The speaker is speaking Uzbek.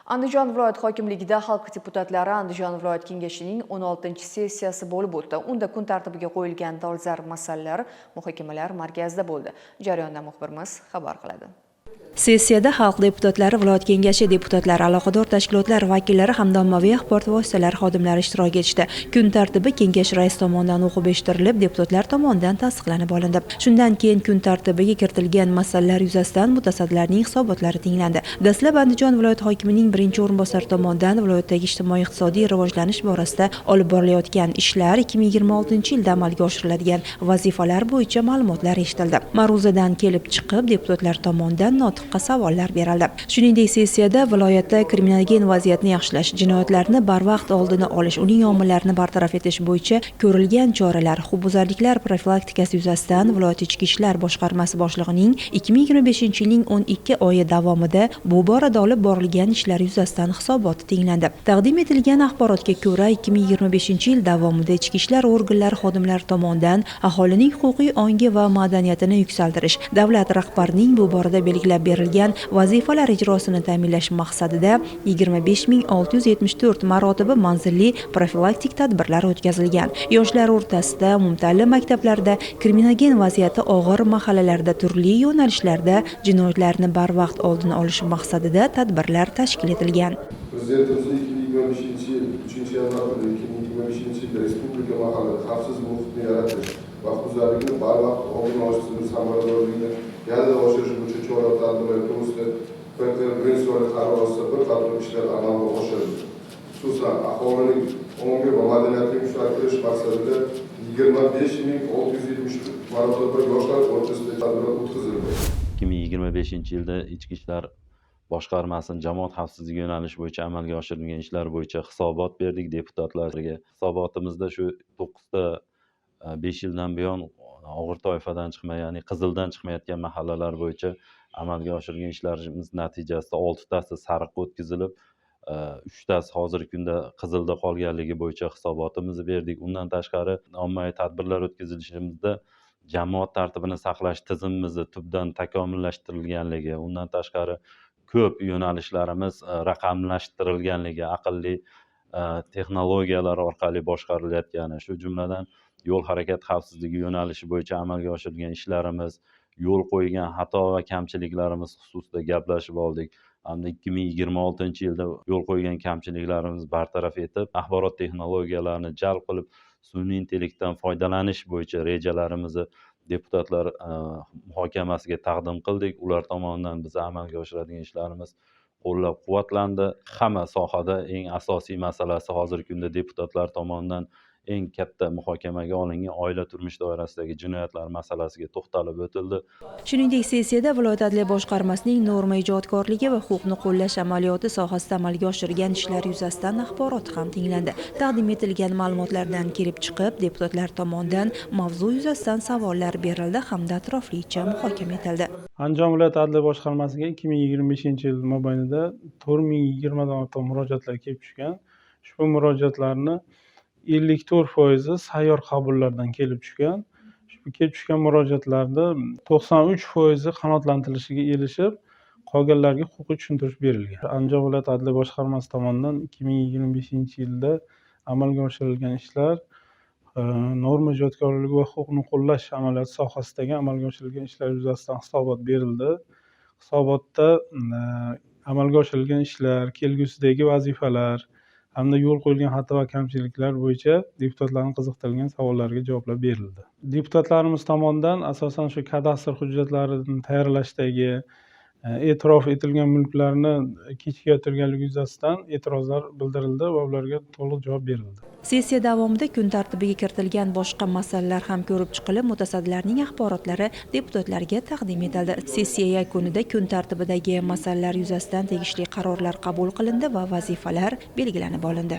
Andijon viloyat hokimligida xalq deputatlari Andijon viloyat kengashining 16-sessiyasi bo'lib o'tdi. Unda kun tartibiga qo'yilgan dolzarb masalalar muhokamalar markazida bo'ldi. Jarayondan muxbirimiz xabar qiladi. Sessiyada xalq deputatlari, viloyat kengashi deputatlari, aloqador tashkilotlar vakillari hamda ommaviy axborot vositalari xodimlari ishtirok etishdi. Kun tartibi kengash raisi tomonidan o'qib eshittirilib, deputatlar tomonidan tasdiqlanib olindi. Shundan keyin kun tartibiga kiritilgan masalalar yuzasidan mutasaddilarning hisobotlari tinglandi. Dastlab Andijon viloyat hokimining birinchi o'rinbosari tomonidan viloyatdagi ijtimoiy-iqtisodiy rivojlanish borasida olib borilayotgan ishlar, 2026-yilda amalga oshiriladigan vazifalar bo'yicha ma'lumotlar eshitildi. Ma'ruzadan kelib chiqib, deputatlar tomonidan savollar berildi. Shuningdek, sessiyada viloyatda kriminogen vaziyatni yaxshilash, jinoyatlarni barvaqt oldini olish, uning omillarini bartaraf etish bo'yicha ko'rilgan choralar, huquqbuzarliklar profilaktikasi yuzasidan viloyat ichki ishlar boshqarmasi boshlig'ining 2025-yilning 12 oyi davomida bu borada olib borilgan ishlar yuzasidan hisoboti tinglandi. Taqdim etilgan axborotga ko'ra, 2025-yil davomida ichki ishlar organlari xodimlari tomonidan aholining huquqiy ongi va madaniyatini yuksaltirish, davlat rahbarining bu borada belgilab berilgan vazifalar ijrosini ta'minlash maqsadida 25674 marotaba manzilli profilaktik tadbirlar o'tkazilgan. Yoshlar o'rtasida umumta'lim maktablarda kriminogen vaziyati og'ir mahallalarda turli yo'nalishlarda jinoyatlarni barvaqt oldini olish maqsadida tadbirlar tashkil etilgan. Prezidentimizning 2025-yil 3-yanvar 2025-yilda respublika mahallida xavfsiz muhitni yaratish va huquqbuzarlikni barvaqt oldini olish samaradorligini yanada oshirish bo'yicha chora-tadbirlar to'g'risida birinchi qaror asosida bir qator ishlar amalga oshirildi. Xususan, aholining ongi va madaniyatini yuksaltirish maqsadida 25670 marotaba yoshlar o'rtasida tadbirlar o'tkazildi. 2025-yilda ichki ishlar boshqarmasining jamoat xavfsizligi yo'nalishi bo'yicha amalga oshirilgan ishlar bo'yicha hisobot berdik deputatlarga. Hisobotimizda shu 9 ta 5 yildan buyon og'ir toifadan chiqmay, ya'ni qizildan chiqmayotgan mahallalar bo'yicha amalga oshirilgan ishlarimiz natijasida 6 tasi sariqqa o'tkazilib, 3 tasi hozirgi kunda qizilda qolganligi bo'yicha hisobotimizni berdik. Undan tashqari ommaviy tadbirlar o'tkazilishimizda jamoat tartibini saqlash tizimimizni tubdan takomillashtirilganligi, undan tashqari ko'p yo'nalishlarimiz raqamlashtirilganligi, aqlli texnologiyalar orqali boshqarilayotgani, shu jumladan yo'l harakat xavfsizligi yo'nalishi bo'yicha amalga oshirilgan ishlarimiz, yo'l qo'ygan xato va kamchiliklarimiz xususida gaplashib oldik. Hamda 2026-yilda yo'l qo'ygan kamchiliklarimizni bartaraf etib, axborot texnologiyalarini jalb qilib, sun'iy intellektdan foydalanish bo'yicha rejalarimizni deputatlar muhokamasiga taqdim qildik. Ular tomonidan biz amalga oshiradigan ishlarimiz qo'llab-quvvatlandi. Hamma sohada eng asosiy masalasi hozirgi kunda deputatlar tomonidan eng katta muhokamaga olingan oila turmush doirasidagi jinoyatlar masalasiga to'xtalib o'tildi. Shuningdek, sessiyada viloyat adliya boshqarmasining norma ijodkorligi va huquqni qo'llash amaliyoti sohasida amalga oshirgan ishlar yuzasidan axborot ham tinglandi. Taqdim etilgan ma'lumotlardan kelib chiqib, deputatlar tomonidan mavzu yuzasidan savollar berildi hamda atroflicha muhokama etildi. Andijon viloyat adliya boshqarmasiga 2025-yil mobaynida 4020 dan ortiq murojaatlar kelib tushgan. Ushbu murojaatlarni 54% sayyor qabullardan kelib tushgan. Shu kelib tushgan murojaatlarda 93% qanoatlantirishiga erishib, qolganlarga huquqiy tushuntirish berilgan. Andijon viloyat adliya boshqarmasi tomonidan 2025-yilda amalga oshirilgan ishlar norma ijodkorligi va huquqni qo'llash amaliyoti sohasidagi amalga oshirilgan ishlar yuzasidan hisobot berildi. Hisobotda amalga oshirilgan ishlar, kelgusidagi vazifalar hamda yo'l qo'yilgan xato va kamchiliklar bo'yicha deputatlarning qiziqtirgan savollariga javoblar berildi. Deputatlarimiz tomonidan asosan shu kadastr hujjatlarini tayyorlashdagi e'tirof etilgan mulklarni kechikayotganligi yuzasidan e'tirozlar bildirildi va ularga to'liq javob berildi. Sessiya davomida kun tartibiga kiritilgan boshqa masalalar ham ko'rib chiqilib, mutasaddilarning axborotlari deputatlarga taqdim etildi. Sessiya yakunida kun tartibidagi masalalar yuzasidan tegishli qarorlar qabul qilindi va vazifalar belgilab olindi.